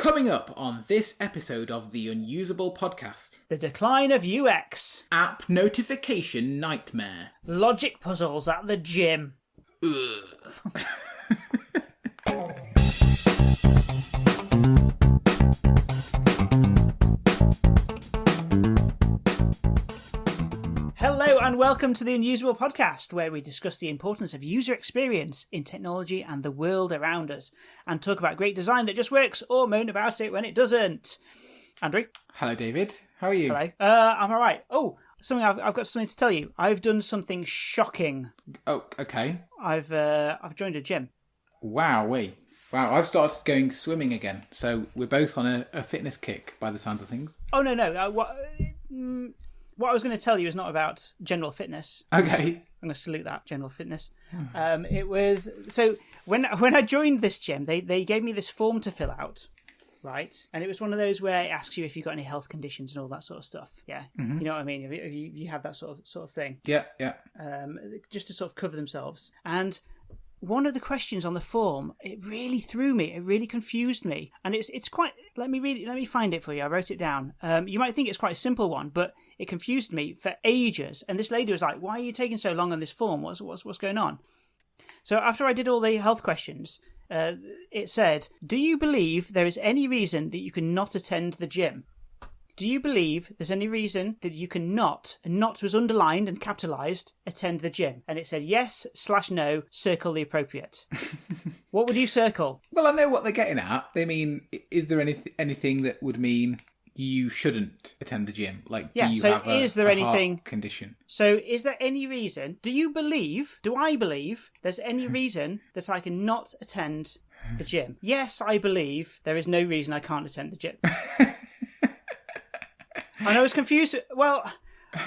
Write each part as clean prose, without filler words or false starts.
Coming up on this episode of the Unusable podcast. The decline of UX. App notification nightmare. Logic puzzles at the gym. Ugh. Hello and welcome to the Unusable podcast, where we discuss the importance of user experience in technology and the world around us, and talk about great design that just works or moan about it when it doesn't. Andrew? Hello, David. How are you? Hello. I'm all right. Oh, I've got something to tell you. I've done something shocking. Oh, okay. I've joined a gym. Wow, I've started going swimming again, so we're both on a fitness kick by the sounds of things. Oh, no. What I was going to tell you is not about general fitness. Okay. I'm going to salute that, general fitness. It was... So, when I joined this gym, they gave me this form to fill out, right? And it was one of those where it asks you if you've got any health conditions and all that sort of stuff. Yeah? Mm-hmm. You know what I mean? Have you had that sort of thing? Yeah. Just to sort of cover themselves. And... one of the questions on the form, it really threw me. It really confused me. And it's quite... Let me find it for you. I wrote it down. You might think it's quite a simple one, but it confused me for ages. And this lady was like, why are you taking so long on this form? What's going on? So after I did all the health questions, it said, do you believe there is any reason that you can not attend the gym? Do you believe there's any reason that you cannot, and not was underlined and capitalised, attend the gym? And it said yes/no, circle the appropriate. What would you circle? Well, I know what they're getting at. They mean, is there anything that would mean you shouldn't attend the gym? Like, do you have a heart condition? So is there any reason, do I believe there's any reason that I cannot attend the gym? Yes, I believe there is no reason I can't attend the gym. I know it's confused. Well,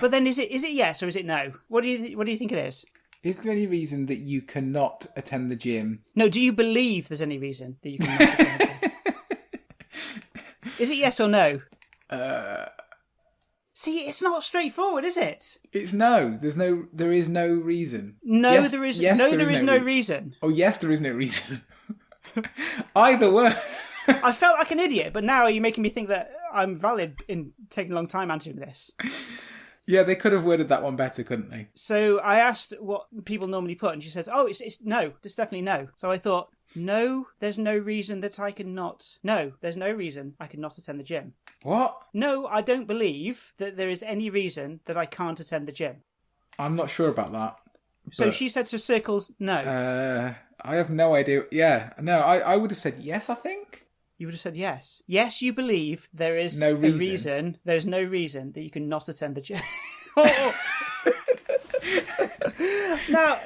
but then is it yes or is it no? What do you think it is? Is there any reason that you cannot attend the gym? No, do you believe there's any reason that you cannot attend the gym? Is it yes or no? See, it's not straightforward, is it? It's no. There is no reason. No, yes, there is yes, no. There is no reason. Oh, yes, there is no reason. Either way. I felt like an idiot, but now you're making me think that I'm valid in taking a long time answering this. Yeah, they could have worded that one better, couldn't they? So I asked what people normally put, and she says, "Oh, it's no. It's definitely no." So I thought, no, there's no reason that I cannot. No, there's no reason I cannot attend the gym. What? No, I don't believe that there is any reason that I can't attend the gym. I'm not sure about that. So she said to circles no. I have no idea. Yeah, no, I would have said yes, I think. You would have said yes. Yes, you believe there is no reason. There's no reason that you cannot attend the gym. Now,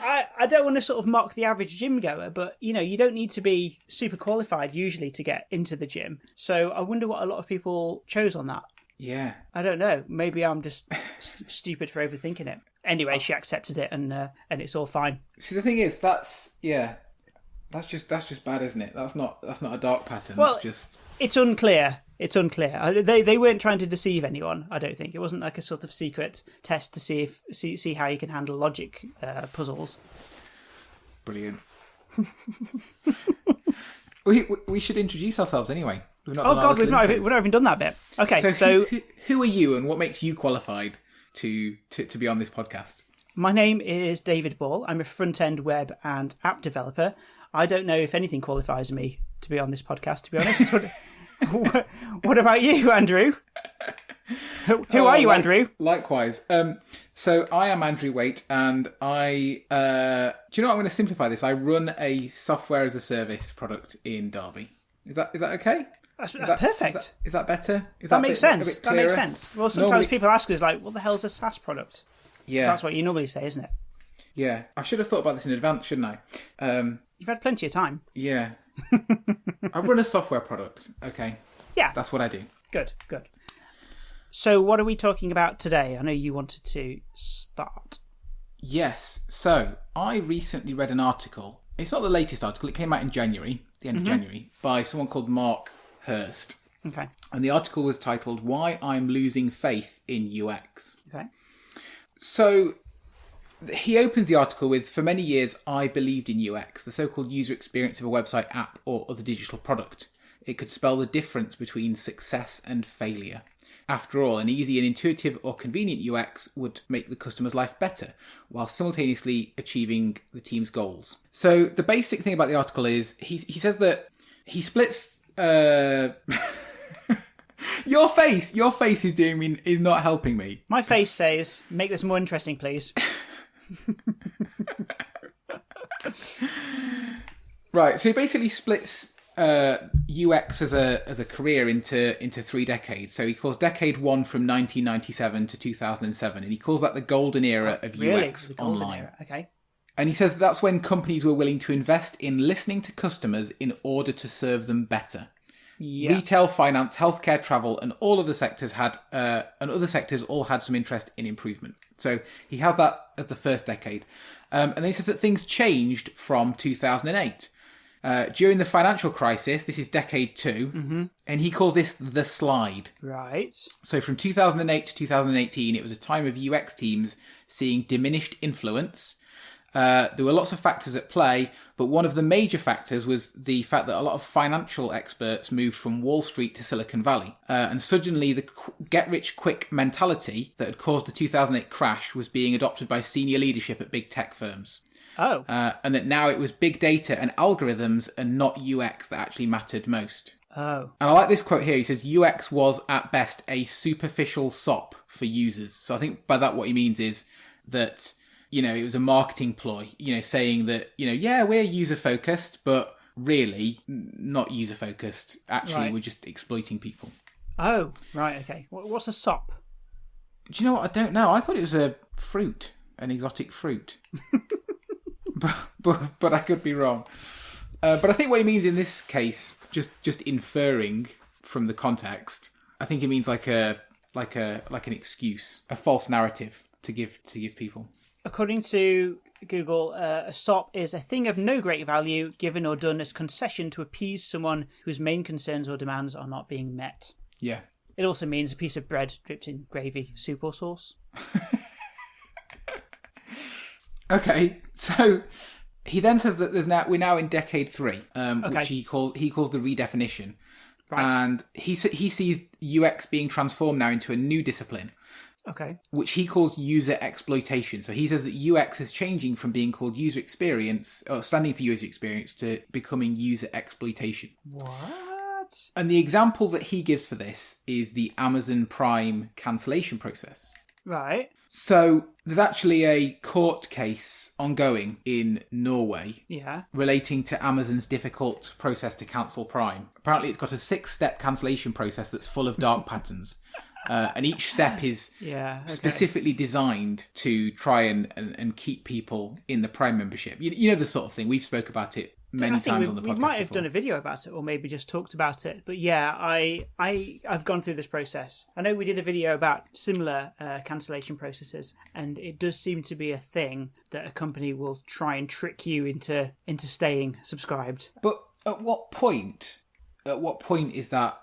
I don't want to sort of mock the average gym goer, but, you don't need to be super qualified usually to get into the gym. So I wonder what a lot of people chose on that. Yeah. I don't know. Maybe I'm just stupid for overthinking it. Anyway, she accepted it and it's all fine. See, the thing is, that's just bad, isn't it? That's not a dark pattern. Well, it's unclear. It's unclear. They weren't trying to deceive anyone. I don't think it wasn't like a sort of secret test to see how you can handle logic puzzles. Brilliant. we should introduce ourselves anyway. We've not even done that bit. Okay, so who are you, and what makes you qualified to be on this podcast? My name is David Ball. I'm a front-end web and app developer. I don't know if anything qualifies me to be on this podcast, to be honest. What about you, Andrew? Who are you, Andrew? Likewise. So I am Andrew Waite, and do you know what? I'm going to simplify this. I run a software as a service product in Derby. Is that okay? That's perfect. Is that better? That makes sense. That makes sense. Well, sometimes people ask us, like, what the hell is a SaaS product? Yeah. So that's what you normally say, isn't it? Yeah. I should have thought about this in advance, shouldn't I? You've had plenty of time. Yeah. I run a software product, okay? Yeah. That's what I do. Good. So what are we talking about today? I know you wanted to start. Yes. So I recently read an article. It's not the latest article. It came out in January, the end of January, by someone called Mark Hurst. Okay. And the article was titled, Why I'm Losing Faith in UX. Okay. So he opens the article with, for many years, I believed in UX, the so-called user experience of a website, app, or other digital product. it could spell the difference between success and failure. After all, an easy and intuitive or convenient UX would make the customer's life better, while simultaneously achieving the team's goals. So the basic thing about the article is he says that he splits... Your face is not helping me. My face says, make this more interesting, please. Right, so he basically splits UX as a career into 3 decades. So he calls decade 1 from 1997 to 2007, and he calls that the golden era of UX the golden online. Era. Okay. And he says that's when companies were willing to invest in listening to customers in order to serve them better. Yeah. Retail, finance, healthcare, travel, and all other sectors all had some interest in improvement. So he has that as the first decade. And then he says that things changed from 2008. During the financial crisis, this is decade 2, and he calls this the slide. Right. So from 2008 to 2018, it was a time of UX teams seeing diminished influence. There were lots of factors at play, but one of the major factors was the fact that a lot of financial experts moved from Wall Street to Silicon Valley. And suddenly the get-rich-quick mentality that had caused the 2008 crash was being adopted by senior leadership at big tech firms. Oh. And that now it was big data and algorithms and not UX that actually mattered most. Oh. And I like this quote here. He says, UX was at best a superficial sop for users. So I think by that what he means is that... it was a marketing ploy, saying that, yeah, we're user-focused, but really not user-focused. Actually, We're just exploiting people. Oh, right, okay. What's a sop? Do you know what? I don't know. I thought it was a fruit, an exotic fruit. but I could be wrong. But I think what he means in this case, just inferring from the context, I think it means like an excuse, a false narrative to give people. According to Google, a SOP is a thing of no great value given or done as concession to appease someone whose main concerns or demands are not being met. Yeah. It also means a piece of bread dripped in gravy, soup or sauce. Okay, so he then says that we're now in decade 3, which he calls the redefinition. Right. And he sees UX being transformed now into a new discipline. Okay. Which he calls user exploitation. So he says that UX is changing from being called user experience, or standing for user experience, to becoming user exploitation. What? And the example that he gives for this is the Amazon Prime cancellation process. Right. So there's actually a court case ongoing in Norway relating to Amazon's difficult process to cancel Prime. Apparently it's got a 6-step cancellation process that's full of dark patterns. And each step is specifically designed to try and keep people in the Prime membership. You know the sort of thing. We've spoke about it many times on the podcast. We might have done a video about it, or maybe just talked about it. But yeah, I've gone through this process. I know we did a video about similar cancellation processes, and it does seem to be a thing that a company will try and trick you into staying subscribed. But at what point? At what point is that,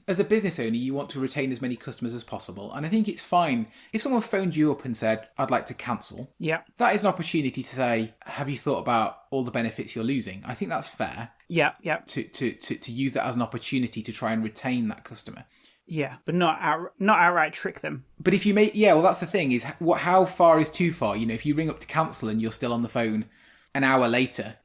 as a business owner, you want to retain as many customers as possible. And I think it's fine if someone phoned you up and said, I'd like to cancel. Yeah. That is an opportunity to say, have you thought about all the benefits you're losing? I think that's fair. Yeah. Yeah. To use that as an opportunity to try and retain that customer. Yeah, but not outright trick them. But if you that's the thing is, how far is too far? If you ring up to cancel and you're still on the phone an hour later,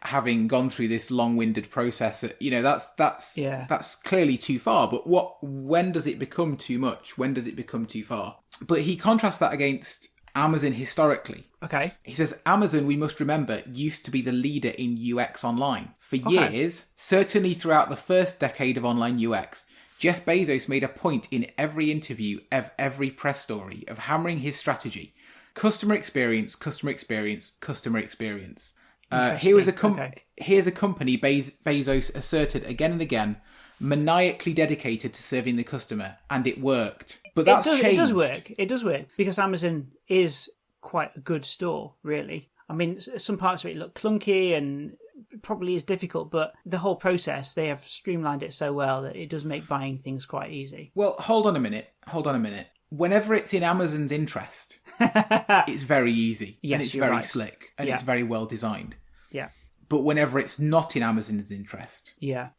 having gone through this long-winded process, that's clearly too far. But when does it become too much? When does it become too far? But he contrasts that against Amazon historically. Okay. He says, Amazon, we must remember, used to be the leader in UX online. For years, certainly throughout the first decade of online UX, Jeff Bezos made a point in every interview of every press story of hammering his strategy. Customer experience, customer experience, customer experience. Here's a company Bezos asserted again and again, maniacally dedicated to serving the customer, and it worked. But that's changed. It does work because Amazon is quite a good store, really. I mean, some parts of it look clunky and probably is difficult, but the whole process, they have streamlined it so well that it does make buying things quite easy. Well, hold on a minute. Whenever it's in Amazon's interest, it's very easy. Yes, and it's very slick and it's very well designed. Yeah. but whenever it's not in Amazon's interest,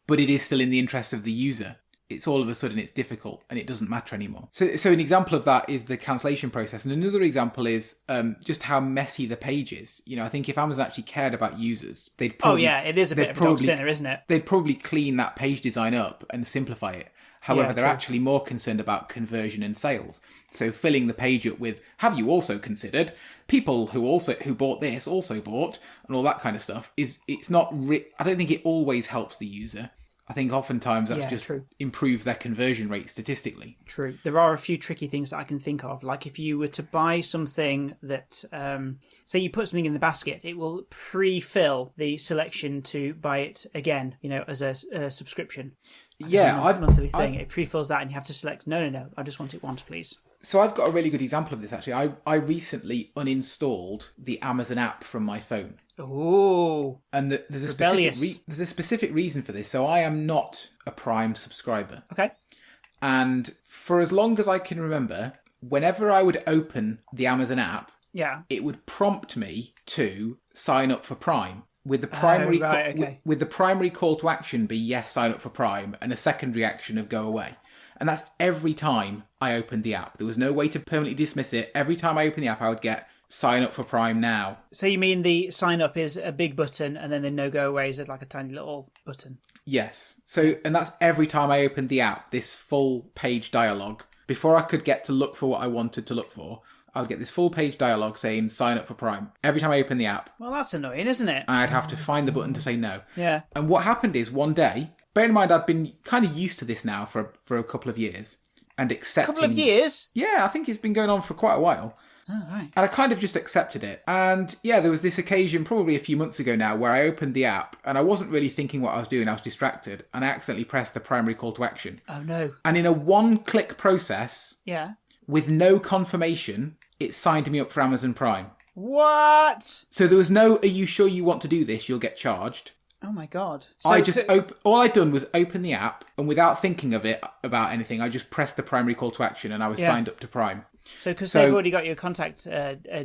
but it is still in the interest of the user, it's all of a sudden it's difficult and it doesn't matter anymore. So an example of that is the cancellation process. And another example is just how messy the page is. You know, I think if Amazon actually cared about users, they'd probably... it is a bit of a dog's dinner, isn't it? They'd probably clean that page design up and simplify it. However, they're actually more concerned about conversion and sales. So filling the page up with, have you also considered, people who bought this also bought, and all that kind of stuff, it's not... I don't think it always helps the user. I think oftentimes that's just improves their conversion rate statistically. True. There are a few tricky things that I can think of. Like if you were to buy something that, say you put something in the basket, it will pre-fill the selection to buy it again, you know, as a subscription. Monthly thing. It pre-fills that and you have to select, no, I just want it once, please. So I've got a really good example of this, actually. I recently uninstalled the Amazon app from my phone. Oh, and there's a specific reason for this. So I am not a Prime subscriber. Okay. And for as long as I can remember, whenever I would open the Amazon app, it would prompt me to sign up for Prime. With the primary with the primary call to action be yes, sign up for Prime, and a secondary action of go away. And that's every time I opened the app. There was no way to permanently dismiss it. Every time I opened the app, I would get sign up for Prime now. So you mean the sign up is a big button and then the no go away is like a tiny little button? Yes. So, and that's every time I opened the app, this full page dialogue. Before I could get to look for what I wanted to look for, I would get this full page dialogue saying sign up for Prime every time I open the app. Well, that's annoying, isn't it? I'd have to find the button to say no. Yeah. And what happened is one day, bear in mind I'd been kind of used to this now for a couple of years. And accepting... A couple of years? Yeah, I think it's been going on for quite a while. Oh, right. And I kind of just accepted it. And yeah, there was this occasion probably a few months ago now where I opened the app and I wasn't really thinking what I was doing. I was distracted and I accidentally pressed the primary call to action. Oh, no. And in a one-click process, with no confirmation, it signed me up for Amazon Prime. What? So there was no, are you sure you want to do this? You'll get charged. Oh my God. So all I'd done was open the app and without thinking of it about anything, I just pressed the primary call to action and I was signed up to Prime. So because they've already got your contact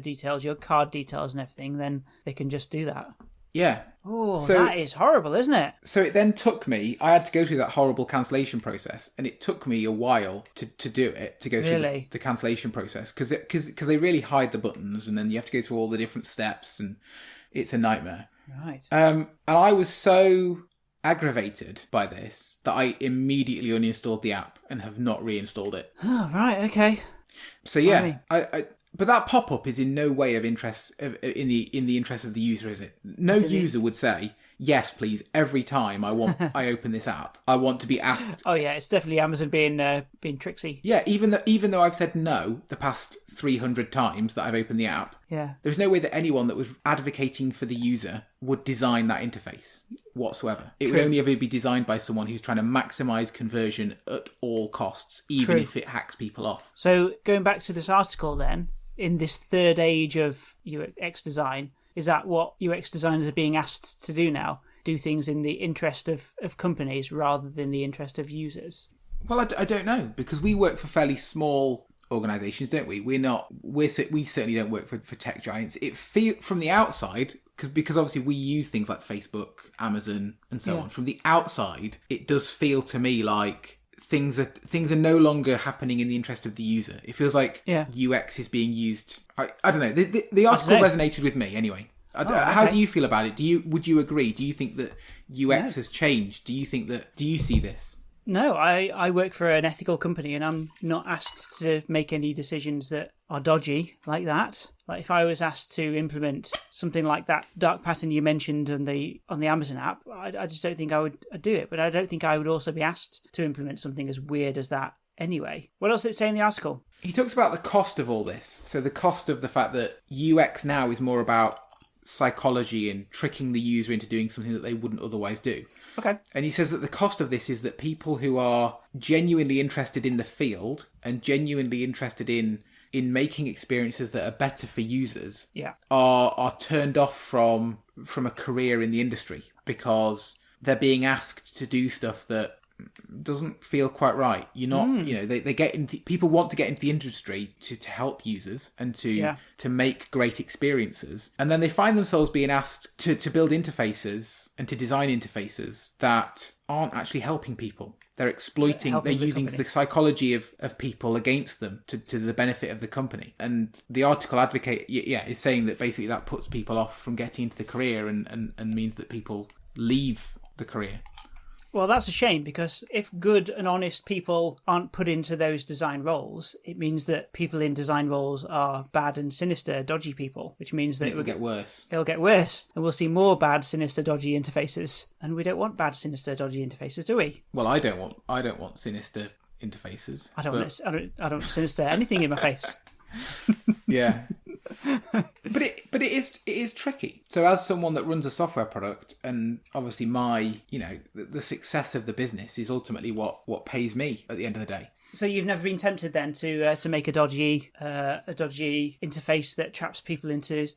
details, your card details and everything, then they can just do that. Yeah. Oh, that is horrible, isn't it? So it then took me, I had to go through that horrible cancellation process, and it took me a while to do it, to go through the cancellation process, because they really hide the buttons, and then you have to go through all the different steps, and it's a nightmare. Right. And I was so aggravated by this that I immediately uninstalled the app and have not reinstalled it. Oh, right, okay. So yeah, but that pop-up is in no way of interest in the interest of the user, is it? No user would say, yes, please, every time I open this app, I want to be asked. Oh yeah, it's definitely Amazon being tricksy. Yeah, even though I've said no the past 300 times that I've opened the app, there's no way that anyone that was advocating for the user would design that interface whatsoever. It would only ever be designed by someone who's trying to maximise conversion at all costs, even if it hacks people off. So going back to this article then, in this third age of UX design, is that what UX designers are being asked to do now? Do things in the interest of companies rather than the interest of users? Well, I don't know, because we work for fairly small organisations, don't we? We certainly don't work for tech giants. It from the outside, because obviously we use things like Facebook, Amazon, and so on. From the outside, it does feel to me like things are no longer happening in the interest of the user. It feels like UX is being used. I don't know. The article resonated with me anyway. How do you feel about it? Would you agree? Do you think that UX has changed? Do you see this? No, I work for an ethical company and I'm not asked to make any decisions that are dodgy like that. Like if I was asked to implement something like that dark pattern you mentioned on the Amazon app, I just don't think I would do it. But I don't think I would also be asked to implement something as weird as that anyway. What else did it say in the article? He talks about the cost of all this. So the cost of the fact that UX now is more about psychology and tricking the user into doing something that they wouldn't otherwise do. Okay. And he says that the cost of this is that people who are genuinely interested in the field and genuinely interested in making experiences that are better for users are turned off from a career in the industry because they're being asked to do stuff that doesn't feel quite right. You're not, they get into, people want to get into the industry to help users and to make great experiences. And then they find themselves being asked to build interfaces and to design interfaces that aren't actually helping people. They're exploiting, they're using the psychology of people against them to the benefit of the company. And the article advocate, is saying that basically that puts people off from getting into the career and means that people leave the career. Well, that's a shame, because if good and honest people aren't put into those design roles, it means that people in design roles are bad and sinister, dodgy people, which means that it'll get worse. It'll get worse, and we'll see more bad, sinister, dodgy interfaces. And we don't want bad, sinister, dodgy interfaces, do we? Well, I don't want sinister interfaces. I don't want sinister anything in my face. Yeah. But it is tricky. So as someone that runs a software product, and obviously the success of the business is ultimately what pays me at the end of the day. So you've never been tempted then to make a dodgy interface that traps people into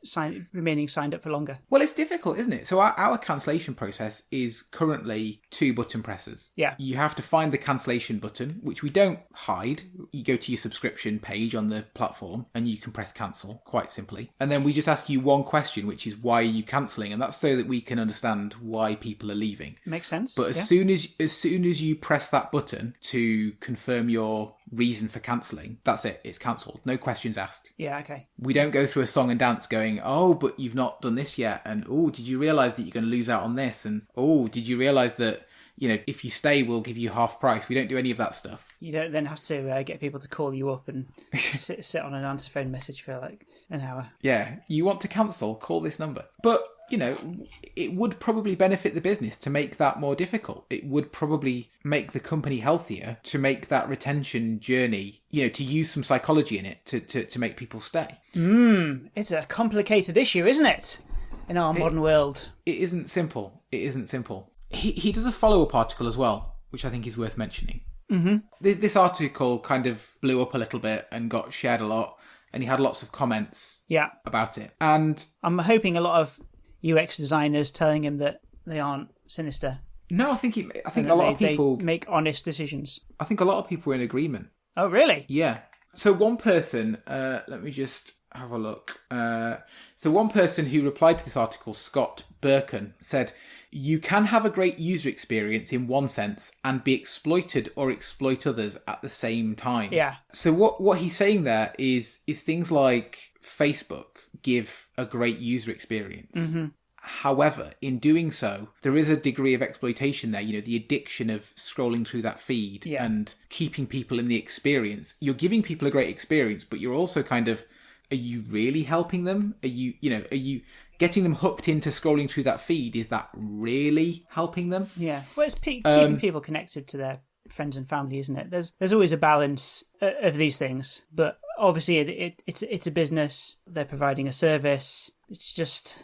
remaining signed up for longer? Well, it's difficult, isn't it? So our cancellation process is currently 2 button presses. Yeah. You have to find the cancellation button, which we don't hide. You go to your subscription page on the platform and you can press cancel, quite simply. And then we just ask you one question, which is, why are you cancelling? And that's so that we can understand why people are leaving. Makes sense. But as soon as you press that button to confirm your reason for cancelling, that's it, it's cancelled, no questions asked. Yeah, okay. We don't go through a song and dance going, oh, but you've not done this yet, and oh, did you realise that you're going to lose out on this, and oh, did you realise that if you stay we'll give you half price. We don't do any of that stuff. You don't then have to get people to call you up and sit on an answer phone message for like an hour. Yeah, you want to cancel, call this number. But it would probably benefit the business to make that more difficult. It would probably make the company healthier to make that retention journey, to use some psychology in it to make people stay. It's a complicated issue, isn't it? In our modern world. It isn't simple. He does a follow-up article as well, which I think is worth mentioning. Mm-hmm. This article kind of blew up a little bit and got shared a lot, and he had lots of comments about it. And I'm hoping a lot of UX designers telling him that they aren't sinister. No, I think a lot of people make honest decisions. I think a lot of people were in agreement. Oh, really? Yeah. So one person, let me just have a look. So one person who replied to this article, Scott Birkin, said, "You can have a great user experience in one sense and be exploited or exploit others at the same time." Yeah. So what he's saying there is things like Facebook give a great user experience. Mm-hmm. However, in doing so, there is a degree of exploitation there, the addiction of scrolling through that feed and keeping people in the experience. You're giving people a great experience, but you're also kind of, are you really helping them? Are you getting them hooked into scrolling through that feed? Is that really helping them? Yeah. Well, it's keeping people connected to their friends and family, isn't it? There's always a balance of these things, but obviously it's a business. They're providing a service. It's just,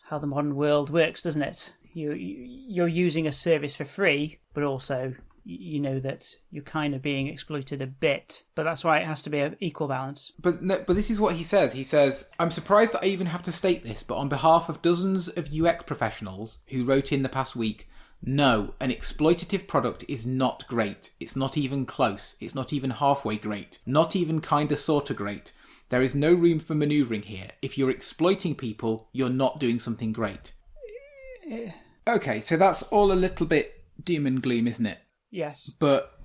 how the modern world works, doesn't it? You're using a service for free, but also that you're kind of being exploited a bit. But that's why it has to be an equal balance. But this is what he says. He says, "I'm surprised that I even have to state this, but on behalf of dozens of UX professionals who wrote in the past week, no, an exploitative product is not great. It's not even close. It's not even halfway great. Not even kinda sorta great. There is no room for manoeuvring here. If you're exploiting people, you're not doing something great." Okay, so that's all a little bit doom and gloom, isn't it? Yes. But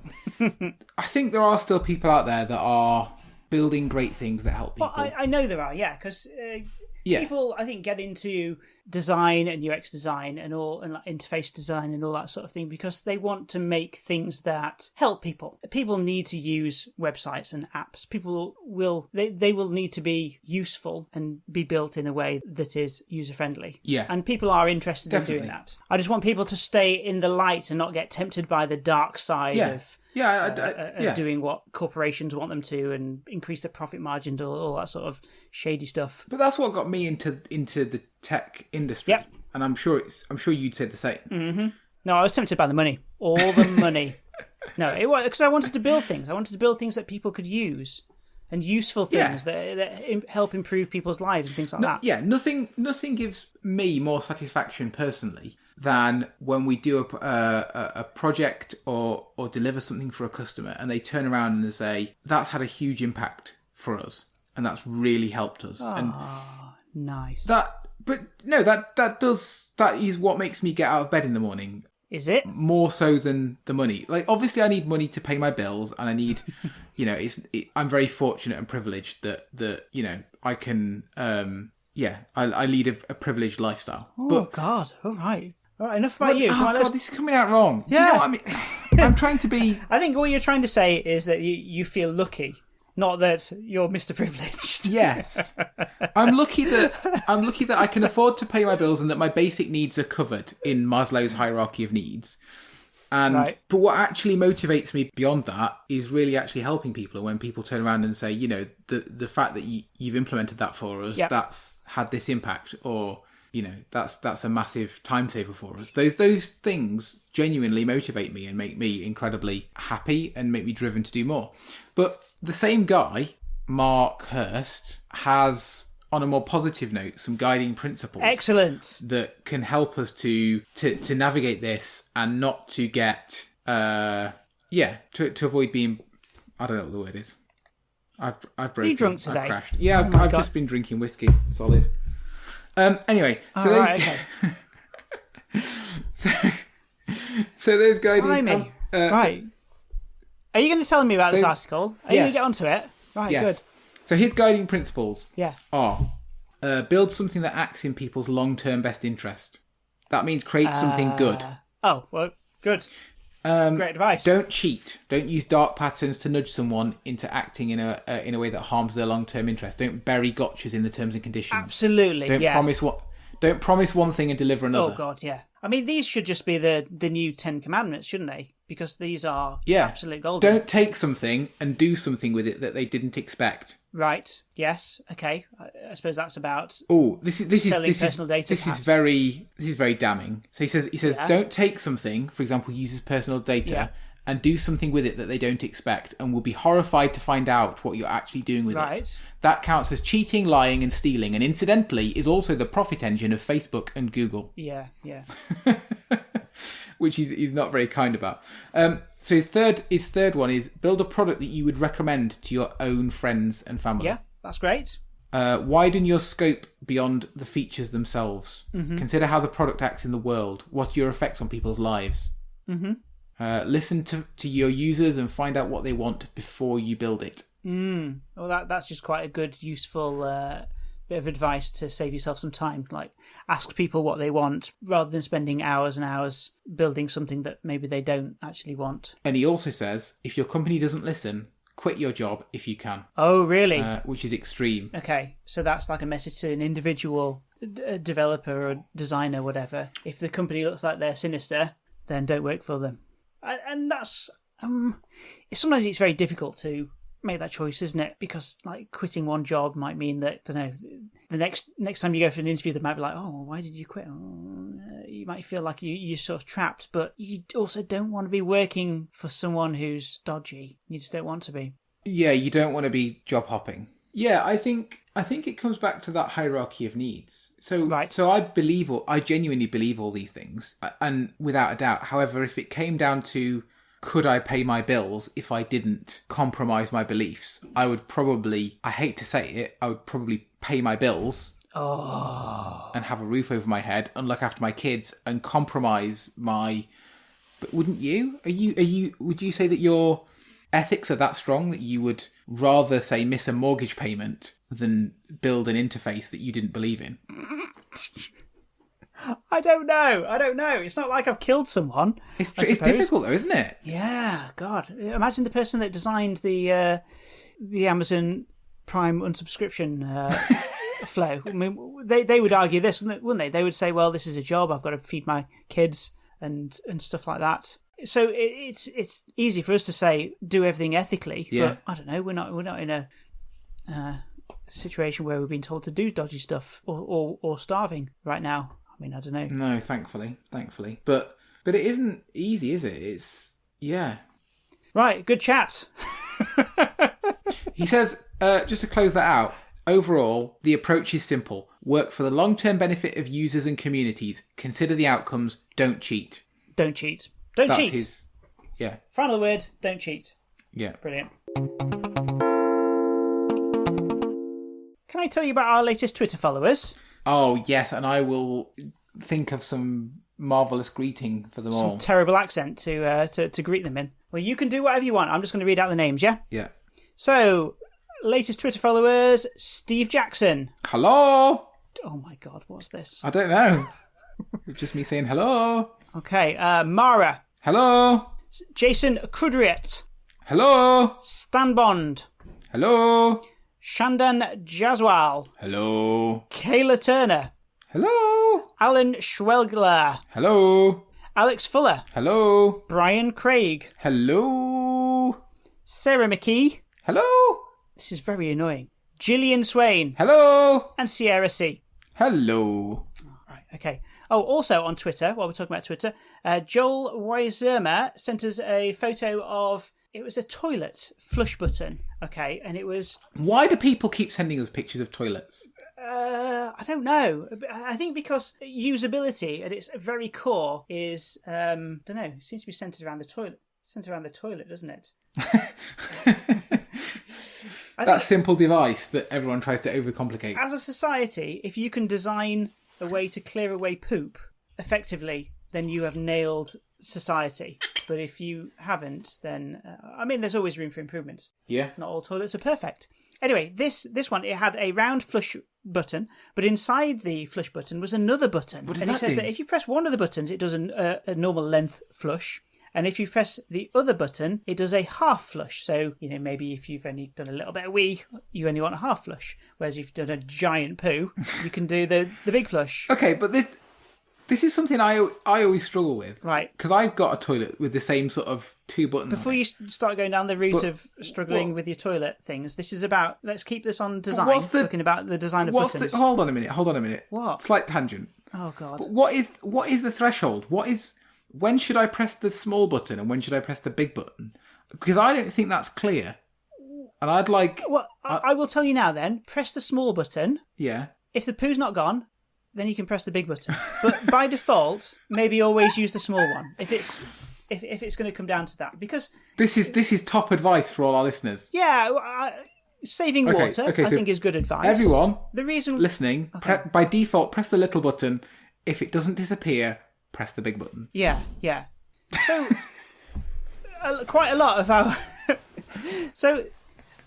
I think there are still people out there that are building great things that help people. Well, I know there are, because people, I think, get into design and UX design and like interface design and all that sort of thing because they want to make things that help people. People need to use websites and apps. People will need to be useful and be built in a way that is user friendly. Yeah. And people are interested in doing that. I just want people to stay in the light and not get tempted by the dark side of doing what corporations want them to and increase the profit margins, all that sort of shady stuff. But that's what got me into the tech industry. Yep. And I'm sure you'd say the same. Mm-hmm. No, I was tempted by the money. All the money. No, it was because I wanted to build things. I wanted to build things that people could use and useful things that help improve people's lives and things like that. Yeah, nothing gives me more satisfaction personally than when we do a project or deliver something for a customer and they turn around and say, that's had a huge impact for us and that's really helped us. And nice. That is what makes me get out of bed in the morning. Is it? More so than the money. Like, obviously I need money to pay my bills and I need, I'm very fortunate and privileged that I can, I lead a privileged lifestyle. God. All right. All right, enough about you. God, this is coming out wrong. Yeah. You know what I mean? I'm trying to be... I think what you're trying to say is that you feel lucky, not that you're Mr. Privileged. Yes. I'm lucky that I can afford to pay my bills and that my basic needs are covered in Maslow's hierarchy of needs. But what actually motivates me beyond that is really actually helping people. And when people turn around and say, the fact that you've implemented that for us, that's had this impact, or that's a massive time saver for us. Those things genuinely motivate me and make me incredibly happy and make me driven to do more. But the same guy, Mark Hurst, has, on a more positive note, some guiding principles. Excellent. That can help us to navigate this and not to get to avoid being, I don't know what the word is. I've broken. Are you drunk today? I've crashed. Yeah, I've just been drinking whiskey. Solid. Anyway, so so those guiding... right. Are you going to tell me about this article? Are you going to get onto it? Right, good. So his guiding principles are build something that acts in people's long-term best interest. That means create something good. Oh, well, good. Great advice. Don't cheat. Don't use dark patterns to nudge someone into acting in a way that harms their long-term interest. Don't bury gotchas in the terms and conditions. Absolutely. Don't promise one thing and deliver another. Oh God, yeah. I mean, these should just be the new 10 Commandments, shouldn't they? Because these are absolute golden. Don't take something and do something with it that they didn't expect. Right. Yes. Okay. I suppose that's about. This is personal data. This is very damning. So he says don't take something, for example, uses personal data, and do something with it that they don't expect, and will be horrified to find out what you're actually doing with it. That counts as cheating, lying, and stealing, and incidentally is also the profit engine of Facebook and Google. Yeah. Which he's not very kind about. So his third one is build a product that you would recommend to your own friends and family. Yeah, that's great. Widen your scope beyond the features themselves. Mm-hmm. Consider how the product acts in the world. What are your effects on people's lives? Mm-hmm. Listen to your users and find out what they want before you build it. Well, that's just quite a good, useful bit of advice to save yourself some time. Like, ask people what they want rather than spending hours and hours building something that maybe they don't actually want. And he also says, if your company doesn't listen, quit your job if you can. Oh, really? Which is extreme. Okay, so that's like a message to an individual developer or designer, whatever. If the company looks like they're sinister, then don't work for them. And that's... sometimes it's very difficult to make that choice, isn't it? Because like quitting one job might mean that, I don't know, the next time you go for an interview, they might be like, oh, why did you quit? You might feel like you're sort of trapped, but you also don't want to be working for someone who's dodgy. You just don't want to be. Yeah, you don't want to be job hopping. Yeah, I think it comes back to that hierarchy of needs. So I genuinely believe all these things, and without a doubt. However, if it came down to could I pay my bills if I didn't compromise my beliefs, I would probably, I hate to say it, I would probably pay my bills and have a roof over my head and look after my kids and compromise my... But wouldn't you? Would you say that your ethics are that strong that you would rather, say, miss a mortgage payment than build an interface that you didn't believe in? I don't know. It's not like I've killed someone. It's difficult though, isn't it? Yeah, God. Imagine the person that designed the Amazon Prime unsubscription flow. I mean, they would argue this, wouldn't they? They would say, well, this is a job. I've got to feed my kids and stuff like that. So it's easy for us to say do everything ethically, but I don't know. We're not in a situation where we're being told to do dodgy stuff or starving right now. I mean, I don't know. No, thankfully. But it isn't easy, is it? It's, yeah. Right, good chat. He says, just to close that out, overall, the approach is simple. Work for the long-term benefit of users and communities. Consider the outcomes. Don't cheat. Don't cheat. Don't cheat. His... Yeah. Final word, don't cheat. Yeah. Brilliant. Can I tell you about our latest Twitter followers? Oh, yes, and I will think of some marvellous greeting for them all. Some terrible accent to greet them in. Well, you can do whatever you want. I'm just going to read out the names, yeah? Yeah. So, latest Twitter followers, Steve Jackson. Hello? Oh my God, what's this? I don't know. It's just me saying hello. Okay, Mara. Hello? Jason Kudriet. Hello? Stan Bond. Hello? Shandan Jaswal. Hello? Kayla Turner. Hello? Alan Schwelgler. Hello? Alex Fuller. Hello? Brian Craig. Hello? Sarah McKee. Hello? This is very annoying. Gillian Swain. Hello? And Sierra C. Hello? Right, okay. Oh, also on Twitter, while we're talking about Twitter, Joel Weiserma sent us a photo of, it was a toilet flush button, okay, and it was... Why do people keep sending us pictures of toilets? I don't know. I think because usability at its very core is, don't know, it seems to be centred around the toilet. Centred around the toilet, doesn't it? That simple device that everyone tries to overcomplicate. As a society, if you can design a way to clear away poop effectively, then you have nailed society. But if you haven't, then there's always room for improvements. Yeah. Not all toilets are perfect. Anyway, this one, it had a round flush button, but inside the flush button was another button. What does and it says do? that if you press one of the buttons, it does a normal length flush. And if you press the other button, it does a half flush. So, maybe if you've only done a little bit of wee, you only want a half flush. Whereas if you've done a giant poo, you can do the big flush. Okay, but this is something I always struggle with. Right. Because I've got a toilet with the same sort of two buttons. Before you start going down the route of struggling with your toilet things, this is about, let's keep this on design, talking about the design of buttons. Hold on a minute. What? Slight tangent. Oh, God. But what is the threshold? When should I press the small button and when should I press the big button? Because I don't think that's clear. And I'd like... Well, I will tell you now then. Press the small button. Yeah. If the poo's not gone, then you can press the big button. But by default, maybe always use the small one. If it's going to come down to that. Because... This is top advice for all our listeners. Yeah, saving water, I think, is good advice. Everyone the reason listening, by default, press the little button. If it doesn't disappear... press the big button. Yeah. So, quite a lot of our... So,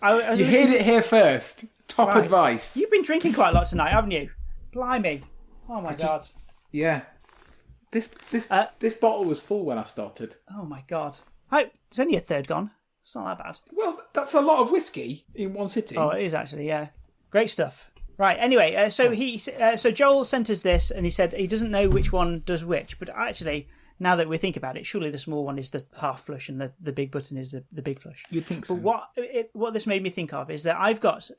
I was you heard it here first. Top advice. You've been drinking quite a lot tonight, haven't you? Blimey. Oh, my God. Yeah. This bottle was full when I started. Oh, my God. There's only a third gone. It's not that bad. Well, that's a lot of whiskey in one sitting. Oh, it is actually, yeah. Great stuff. Right, anyway, so Joel sent us this, and he said he doesn't know which one does which, but actually, now that we think about it, surely the small one is the half flush and the big button is the big flush. You'd think so. But what this made me think of is that I've got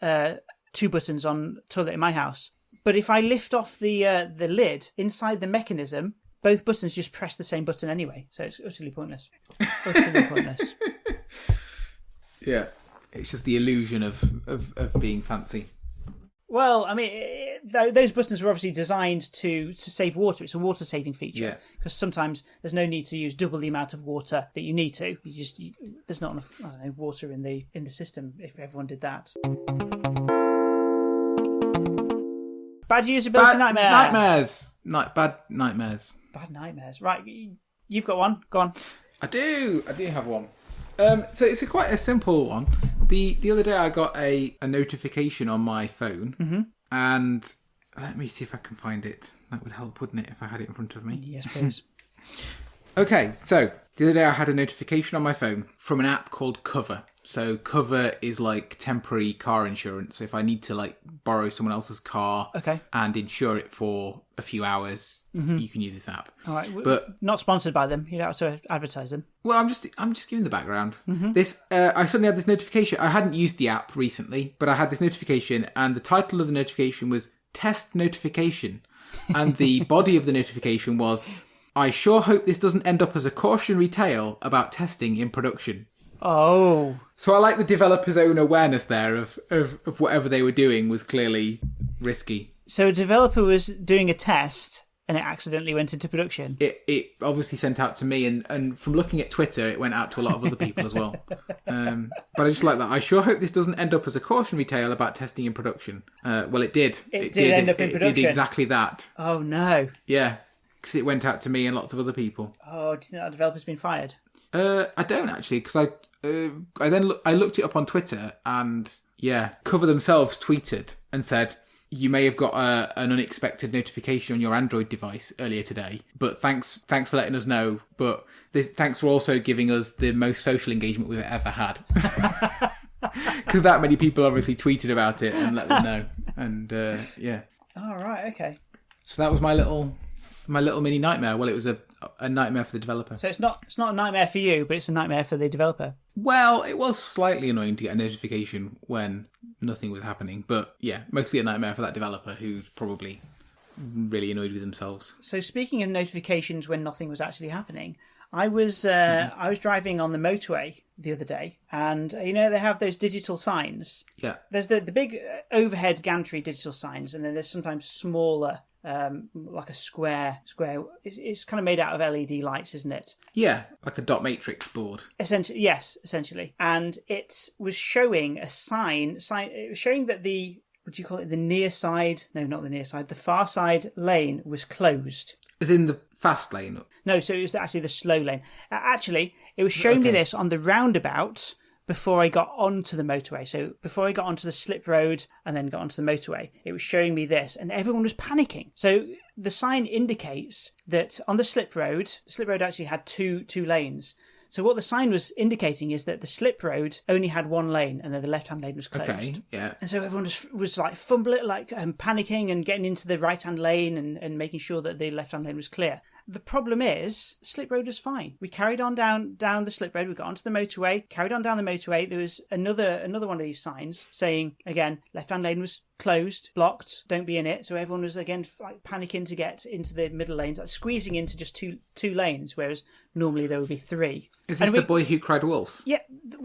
two buttons on toilet in my house, but if I lift off the lid inside the mechanism, both buttons just press the same button anyway, so it's utterly pointless. Utterly pointless. Yeah, it's just the illusion of being fancy. Well, I mean, those buttons were obviously designed to save water. It's a water-saving feature. Because sometimes there's no need to use double the amount of water that you need to. There's not enough water in the system if everyone did that. Bad usability nightmare. Bad nightmares. Bad nightmares. Right, you've got one. Go on. I do have one. So it's quite a simple one. The other day I got a notification on my phone, and let me see if I can find it. That would help, wouldn't it, if I had it in front of me? Yes, please. Okay, so the other day I had a notification on my phone from an app called Cover. So Cover is like temporary car insurance. So if I need to borrow someone else's car and insure it for a few hours, you can use this app. All right, but not sponsored by them. You don't have to advertise them. Well, I'm just giving the background. I suddenly had this notification. I hadn't used the app recently, but I had this notification, and the title of the notification was Test Notification, and the body of the notification was, I sure hope this doesn't end up as a cautionary tale about testing in production. Oh. So I like the developer's own awareness there of whatever they were doing was clearly risky. So a developer was doing a test and it accidentally went into production. It obviously sent out to me, and from looking at Twitter, it went out to a lot of other people as well. But I just like that. I sure hope this doesn't end up as a cautionary tale about testing in production. Well, it did. It did end up in production. It did exactly that. Oh, no. Yeah, because it went out to me and lots of other people. Oh, do you think that developer's been fired? I don't actually, because I looked it up on Twitter, and Cover themselves tweeted and said, you may have got an unexpected notification on your Android device earlier today, but thanks for letting us know. But thanks for also giving us the most social engagement we've ever had. Because that many people obviously tweeted about it and let them know. And Oh, right, okay. So that was my little mini nightmare. Well, it was a nightmare for the developer. So it's not a nightmare for you, but it's a nightmare for the developer. Well, it was slightly annoying to get a notification when nothing was happening, but mostly a nightmare for that developer who's probably really annoyed with themselves. So speaking of notifications when nothing was actually happening, I was driving on the motorway the other day, and they have those digital signs. Yeah. There's the big overhead gantry digital signs, and then there's sometimes smaller, like a square. It's kind of made out of LED lights, isn't it? Yeah, like a dot matrix board. Essentially. And it was showing a sign. It was showing that the near side? No, not the near side. The far side lane was closed. As in the fast lane? No, so it was actually the slow lane. Actually, it was showing me this on the roundabout before I got onto the motorway. So before I got onto the slip road and then got onto the motorway, it was showing me this, and everyone was panicking. So the sign indicates that on the slip road actually had two lanes. So what the sign was indicating is that the slip road only had one lane, and then the left-hand lane was closed. Okay, yeah. And so everyone was like fumbling, panicking and getting into the right-hand lane and making sure that the left-hand lane was clear. The problem is, slip road was fine. We carried on down the slip road. We got onto the motorway, carried on down the motorway. There was another one of these signs saying, again, left-hand lane was closed, blocked, don't be in it. So everyone was, again, panicking to get into the middle lanes, squeezing into just two lanes, whereas normally there would be three. Is this the boy who cried wolf? Yeah,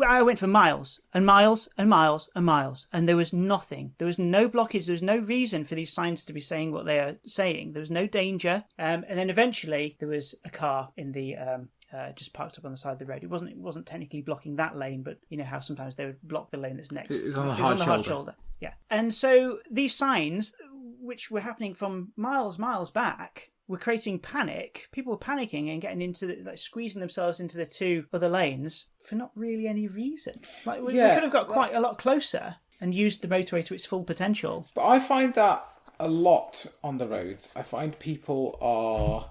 I went for miles and miles and miles and miles, and there was nothing. There was no blockage. There was no reason for these signs to be saying what they are saying. There was no danger. And then eventually there was a car in the just parked up on the side of the road. It wasn't technically blocking that lane, but you know how sometimes they would block the lane that's next. It was on the hard shoulder. Yeah. And so these signs, which were happening from miles back, were creating panic. People were panicking and getting into squeezing themselves into the two other lanes for not really any reason. We could have got quite a lot closer and used the motorway to its full potential. But I find that a lot on the roads. I find people are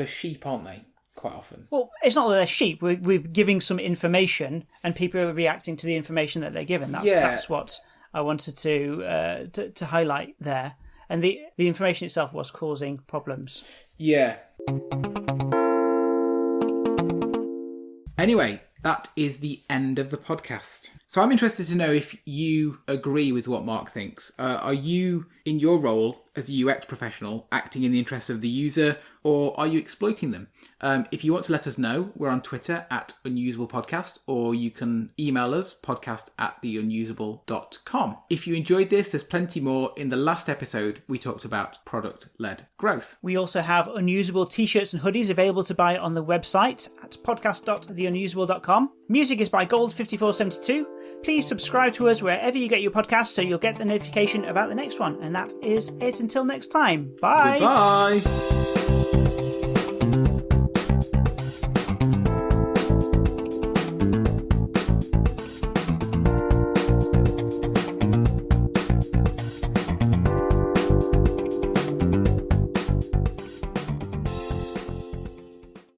sheep, aren't they? Quite often. Well, it's not that they're sheep. We're giving some information, and people are reacting to the information that they're given. That's what I wanted to highlight there. And the information itself was causing problems. Yeah. Anyway, that is the end of the podcast. So I'm interested to know if you agree with what Mark thinks. Are you, in your role as a UX professional, acting in the interests of the user, or are you exploiting them? If you want to let us know, we're on Twitter at Unusable Podcast, or you can email us, podcast@theunusable.com. If you enjoyed this, there's plenty more. In the last episode, we talked about product-led growth. We also have Unusable t-shirts and hoodies available to buy on the website at podcast.theunusable.com. Music is by Gold5472. Please subscribe to us wherever you get your podcasts so you'll get a notification about the next one. And that is it until next time. Bye. Goodbye.